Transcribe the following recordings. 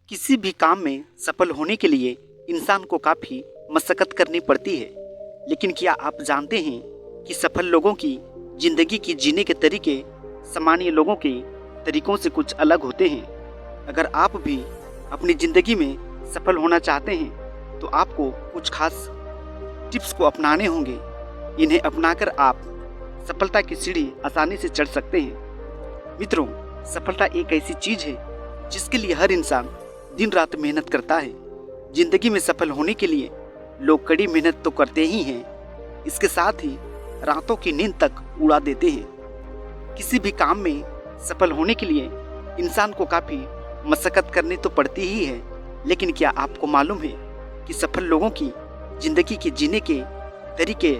किसी भी काम में सफल होने के लिए इंसान को काफ़ी मशक्क़त करनी पड़ती है। लेकिन क्या आप जानते हैं कि सफल लोगों की ज़िंदगी की जीने के तरीके सामान्य लोगों के तरीकों से कुछ अलग होते हैं। अगर आप भी अपनी ज़िंदगी में सफल होना चाहते हैं तो आपको कुछ खास टिप्स को अपनाने होंगे। इन्हें अपनाकर आप सफलता की सीढ़ी आसानी से चढ़ सकते हैं। मित्रों, सफलता एक ऐसी चीज़ है जिसके लिए हर इंसान दिन रात मेहनत करता है। जिंदगी में सफल होने के लिए लोग कड़ी मेहनत तो करते ही हैं, इसके साथ ही रातों की नींद तक उड़ा देते हैं। किसी भी काम में सफल होने के लिए इंसान को काफ़ी मशक्क़त करनी तो पड़ती ही है। लेकिन क्या आपको मालूम है कि सफल लोगों की ज़िंदगी के जीने के तरीके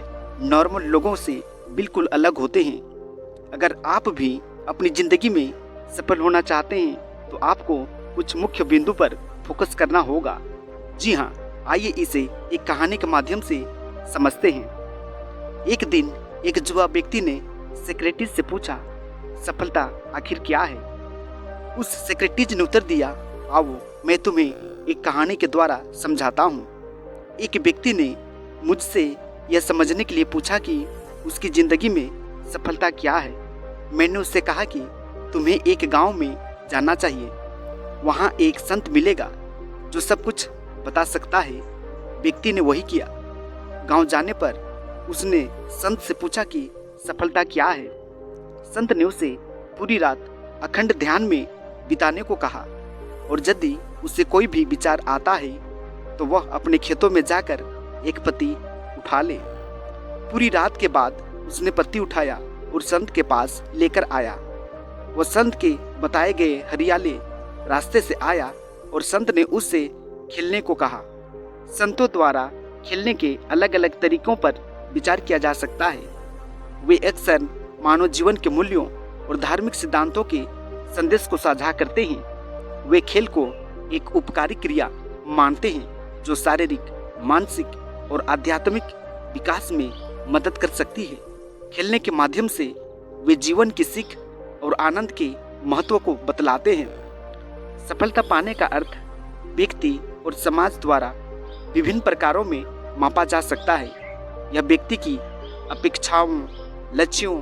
नॉर्मल लोगों से बिल्कुल अलग होते हैं। अगर आप भी अपनी ज़िंदगी में सफल होना चाहते हैं तो आपको कुछ मुख्य बिंदु पर फोकस करना होगा। जी हाँ, आइए इसे एक कहानी के माध्यम से समझते हैं। एक दिन एक युवा व्यक्ति ने सेक्रेटरी से पूछा, सफलता आखिर क्या है? उस सेक्रेटरी ने उत्तर दिया, आओ मैं तुम्हें एक कहानी के द्वारा समझाता हूँ। एक व्यक्ति ने मुझसे यह समझने के लिए पूछा कि उसकी ज़िंदगी में सफलता क्या है। मैंने उससे कहा कि तुम्हें एक गांव में जाना चाहिए, वहाँ एक संत मिलेगा जो सब कुछ बता सकता है। व्यक्ति ने वही किया। गांव जाने पर उसने संत से पूछा कि सफलता क्या है। संत ने उसे पूरी रात अखंड ध्यान में बिताने को कहा और यदि उसे कोई भी विचार आता है तो वह अपने खेतों में जाकर एक पत्ती उठा ले। पूरी रात के बाद उसने पत्ती उठाया और संत के पास लेकर आया। वह संत के बताए गए हरियाले रास्ते से आया और संत ने उससे खेलने को कहा। संतों द्वारा खेलने के अलग अलग तरीकों पर विचार किया जा सकता है। वे अक्सर मानव जीवन के मूल्यों और धार्मिक सिद्धांतों के संदेश को साझा करते हैं। वे खेल को एक उपकारी क्रिया मानते हैं जो शारीरिक, मानसिक और आध्यात्मिक विकास में मदद कर सकती है। खेलने के माध्यम से वे जीवन की सीख और आनंद के महत्व को बतलाते हैं। सफलता पाने का अर्थ व्यक्ति और समाज द्वारा विभिन्न प्रकारों में मापा जा सकता है। यह व्यक्ति की अपेक्षाओं, लक्ष्यों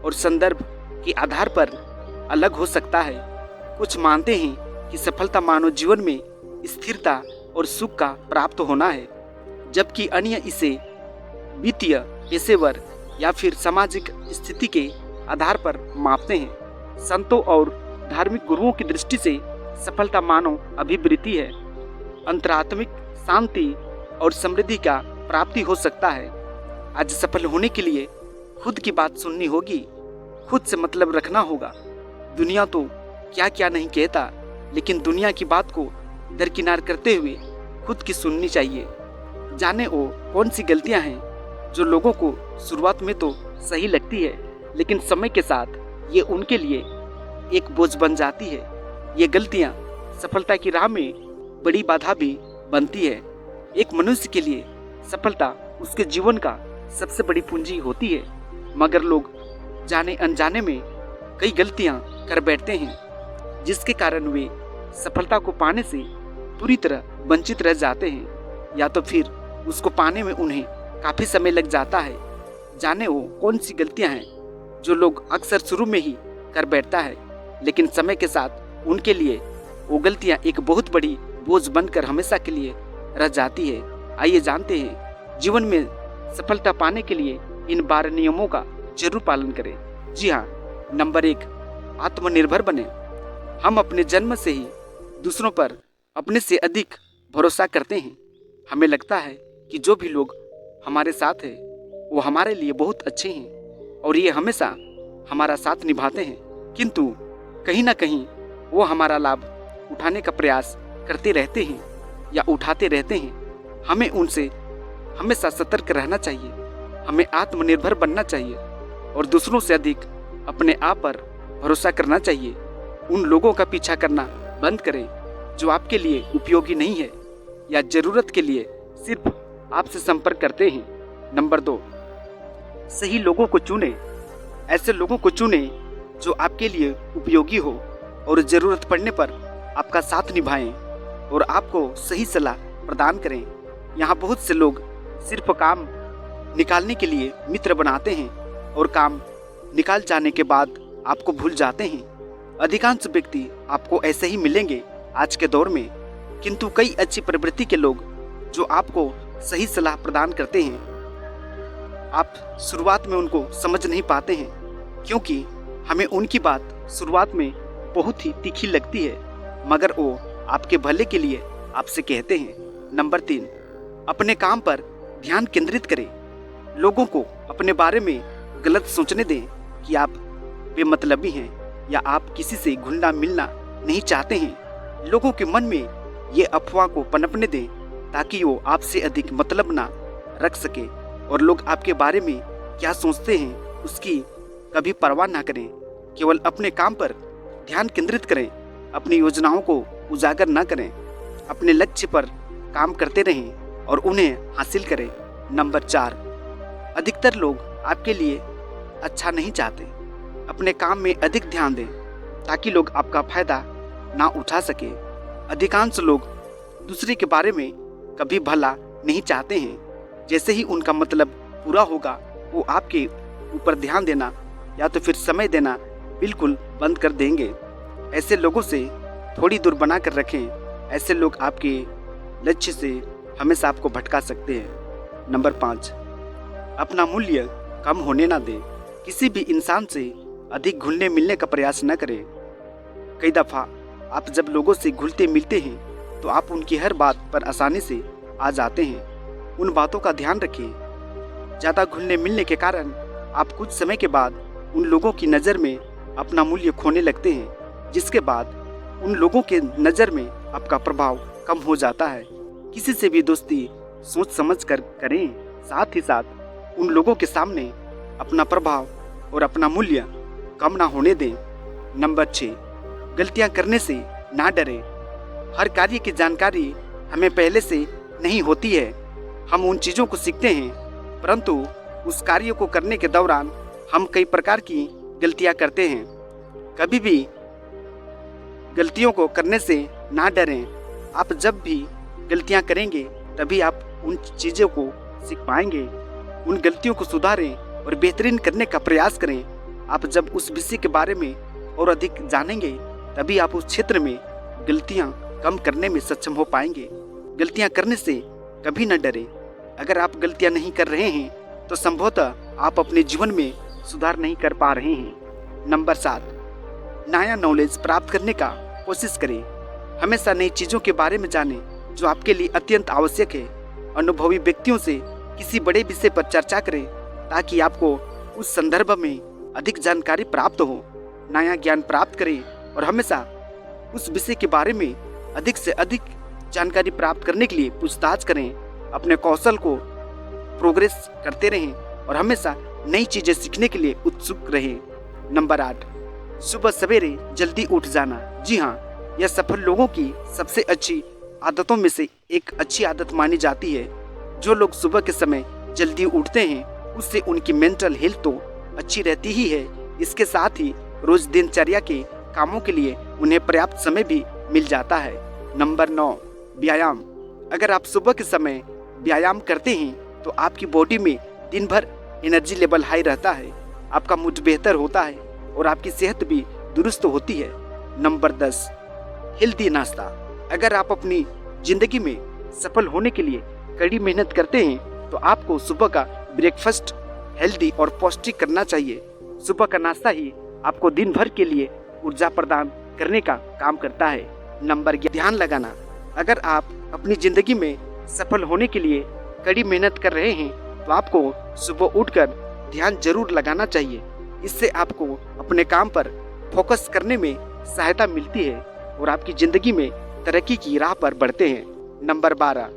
और संदर्भ के आधार पर अलग हो सकता है। कुछ मानते हैं कि सफलता मानव जीवन में स्थिरता और सुख का प्राप्त होना है, जबकि अन्य इसे वित्तीय, पेशेवर या फिर सामाजिक स्थिति के आधार पर मापते हैं। संतों और धार्मिक गुरुओं की दृष्टि से सफलता मानव अभिवृत्ति है, अंतरात्मिक शांति और समृद्धि का प्राप्ति हो सकता है। आज सफल होने के लिए खुद की बात सुननी होगी, खुद से मतलब रखना होगा। दुनिया तो क्या क्या नहीं कहता, लेकिन दुनिया की बात को दरकिनार करते हुए खुद की सुननी चाहिए। जाने वो कौन सी गलतियां हैं जो लोगों को शुरुआत में तो सही लगती है, लेकिन समय के साथ ये उनके लिए एक बोझ बन जाती है। ये गलतियां सफलता की राह में बड़ी बाधा भी बनती है। एक मनुष्य के लिए सफलता उसके जीवन का सबसे बड़ी पूंजी होती है, मगर लोग जाने अनजाने में कई गलतियां कर बैठते हैं जिसके कारण वे सफलता को पाने से पूरी तरह वंचित रह जाते हैं, या तो फिर उसको पाने में उन्हें काफ़ी समय लग जाता है। जाने वो कौन सी गलतियां हैं जो लोग अक्सर शुरू में ही कर बैठता है, लेकिन समय के साथ उनके लिए वो गलतियां एक बहुत बड़ी बोझ बनकर हमेशा के लिए रह जाती है। आइए जानते हैं, जीवन में सफलता पाने के लिए इन 12 नियमों का जरूर पालन करें। जी हाँ, नंबर 1, आत्मनिर्भर बने। हम अपने जन्म से ही दूसरों पर अपने से अधिक भरोसा करते हैं। हमें लगता है कि जो भी लोग हमारे साथ हैं वो हमारे लिए बहुत अच्छे हैं और ये हमेशा हमारा साथ निभाते हैं, किंतु कहीं ना कहीं वो हमारा लाभ उठाने का प्रयास करते रहते हैं या उठाते रहते हैं। हमें उनसे हमेशा सतर्क रहना चाहिए। हमें आत्मनिर्भर बनना चाहिए और दूसरों से अधिक अपने आप पर भरोसा करना चाहिए। उन लोगों का पीछा करना बंद करें जो आपके लिए उपयोगी नहीं है या ज़रूरत के लिए सिर्फ आपसे संपर्क करते हैं। नंबर 2, सही लोगों को चुनें। ऐसे लोगों को चुनें जो आपके लिए उपयोगी हो और ज़रूरत पड़ने पर आपका साथ निभाएं। और आपको सही सलाह प्रदान करें। यहाँ बहुत से लोग सिर्फ काम निकालने के लिए मित्र बनाते हैं और काम निकाल जाने के बाद आपको भूल जाते हैं। अधिकांश व्यक्ति आपको ऐसे ही मिलेंगे आज के दौर में, किंतु कई अच्छी प्रवृत्ति के लोग जो आपको सही सलाह प्रदान करते हैं, आप शुरुआत में उनको समझ नहीं पाते हैं, क्योंकि हमें उनकी बात शुरुआत में बहुत ही तीखी लगती है, मगर वो आपके भले के लिए आपसे कहते हैं। नंबर 3, अपने काम पर ध्यान केंद्रित करें। लोगों को अपने बारे में गलत सोचने दें कि आप बेमतलबी हैं या आप किसी से घुलना मिलना नहीं चाहते हैं। लोगों के मन में ये अफवाह को पनपने दें ताकि वो आपसे अधिक मतलब ना रख सके और लोग आपके बारे में क्या सोचते हैं उसकी कभी परवाह ना करें। केवल अपने काम पर ध्यान केंद्रित करें, अपनी योजनाओं को उजागर ना करें, अपने लक्ष्य पर काम करते रहें और उन्हें हासिल करें। नंबर 4, अधिकतर लोग आपके लिए अच्छा नहीं चाहते। अपने काम में अधिक ध्यान दें ताकि लोग आपका फायदा ना उठा सके। अधिकांश लोग दूसरे के बारे में कभी भला नहीं चाहते हैं। जैसे ही उनका मतलब पूरा होगा वो आपके ऊपर ध्यान देना या तो फिर समय देना बिल्कुल बंद कर देंगे। ऐसे लोगों से थोड़ी दूर बना कर रखें। ऐसे लोग आपके लक्ष्य से हमेशा आपको भटका सकते हैं। नंबर 5, अपना मूल्य कम होने ना दें। किसी भी इंसान से अधिक घुलने मिलने का प्रयास न करें। कई दफ़ा आप जब लोगों से घुलते मिलते हैं तो आप उनकी हर बात पर आसानी से आ जाते हैं। उन बातों का ध्यान रखें। ज़्यादा घुलने मिलने के कारण आप कुछ समय के बाद उन लोगों की नज़र में अपना मूल्य खोने लगते हैं, जिसके बाद उन लोगों के नज़र में आपका प्रभाव कम हो जाता है। किसी से भी दोस्ती सोच समझ कर करें, साथ ही साथ उन लोगों के सामने अपना प्रभाव और अपना मूल्य कम ना होने दें। नंबर 6, गलतियां करने से ना डरें। हर कार्य की जानकारी हमें पहले से नहीं होती है। हम उन चीज़ों को सीखते हैं, परंतु उस कार्य को करने के दौरान हम कई प्रकार की गलतियां करते हैं। कभी भी गलतियों को करने से ना डरें। आप जब भी गलतियां करेंगे तभी आप उन चीज़ों को सीख पाएंगे। उन गलतियों को सुधारें और बेहतरीन करने का प्रयास करें। आप जब उस विषय के बारे में और अधिक जानेंगे तभी आप उस क्षेत्र में गलतियां कम करने में सक्षम हो पाएंगे। गलतियां करने से कभी न डरें। अगर आप गलतियां नहीं कर रहे हैं तो संभवतः आप अपने जीवन में सुधार नहीं कर पा रहे हैं। नंबर 7, नया नॉलेज प्राप्त करने का कोशिश करें। हमेशा नई चीज़ों के बारे में जानें जो आपके लिए अत्यंत आवश्यक है। अनुभवी व्यक्तियों से किसी बड़े विषय पर चर्चा करें ताकि आपको उस संदर्भ में अधिक जानकारी प्राप्त हो। नया ज्ञान प्राप्त करें और हमेशा उस विषय के बारे में अधिक से अधिक जानकारी प्राप्त करने के लिए पूछताछ करें। अपने कौशल को प्रोग्रेस करते रहें और हमेशा नई चीज़ें सीखने के लिए उत्सुक रहें। नंबर 8, सुबह सवेरे जल्दी उठ जाना। जी हाँ, यह सफल लोगों की सबसे अच्छी आदतों में से एक अच्छी आदत मानी जाती है। जो लोग सुबह के समय जल्दी उठते हैं उससे उनकी मेंटल हेल्थ तो अच्छी रहती ही है, इसके साथ ही रोज दिनचर्या के कामों के लिए उन्हें पर्याप्त समय भी मिल जाता है। नंबर 9, व्यायाम। अगर आप सुबह के समय व्यायाम करते हैं तो आपकी बॉडी में दिन भर एनर्जी लेवल हाई रहता है, आपका मूड बेहतर होता है और आपकी सेहत भी दुरुस्त होती है। नंबर 10, हेल्दी नाश्ता। अगर आप अपनी जिंदगी में सफल होने के लिए कड़ी मेहनत करते हैं तो आपको सुबह का ब्रेकफास्ट हेल्दी और पौष्टिक करना चाहिए। सुबह का नाश्ता ही आपको दिन भर के लिए ऊर्जा प्रदान करने का काम करता है। नंबर 11, ध्यान लगाना। अगर आप अपनी जिंदगी में सफल होने के लिए कड़ी मेहनत कर रहे हैं तो आपको सुबह उठकर ध्यान जरूर लगाना चाहिए। इससे आपको अपने काम पर फोकस करने में सहायता मिलती है और आपकी जिंदगी में तरक्की की राह पर बढ़ते हैं। नंबर 12,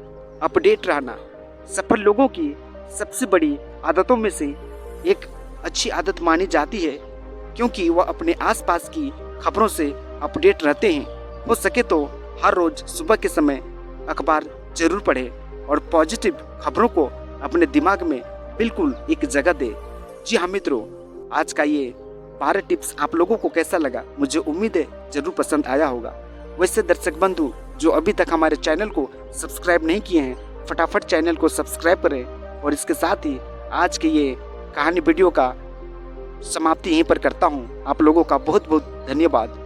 अपडेट रहना। सफल लोगों की सबसे बड़ी आदतों में से एक अच्छी आदत मानी जाती है, क्योंकि वह अपने आसपास की खबरों से अपडेट रहते हैं। हो सके तो हर रोज सुबह के समय अखबार जरूर पढ़ें और पॉजिटिव खबरों को अपने दिमाग में बिल्कुल एक जगह दें। जी हाँ मित्रों, आज का ये 12 टिप्स आप लोगों को कैसा लगा? मुझे उम्मीद है जरूर पसंद आया होगा। वैसे दर्शक बंधु, जो अभी तक हमारे चैनल को सब्सक्राइब नहीं किए हैं, फटाफट चैनल को सब्सक्राइब करें। और इसके साथ ही आज के ये कहानी वीडियो का समाप्ति यहीं पर करता हूँ। आप लोगों का बहुत बहुत धन्यवाद।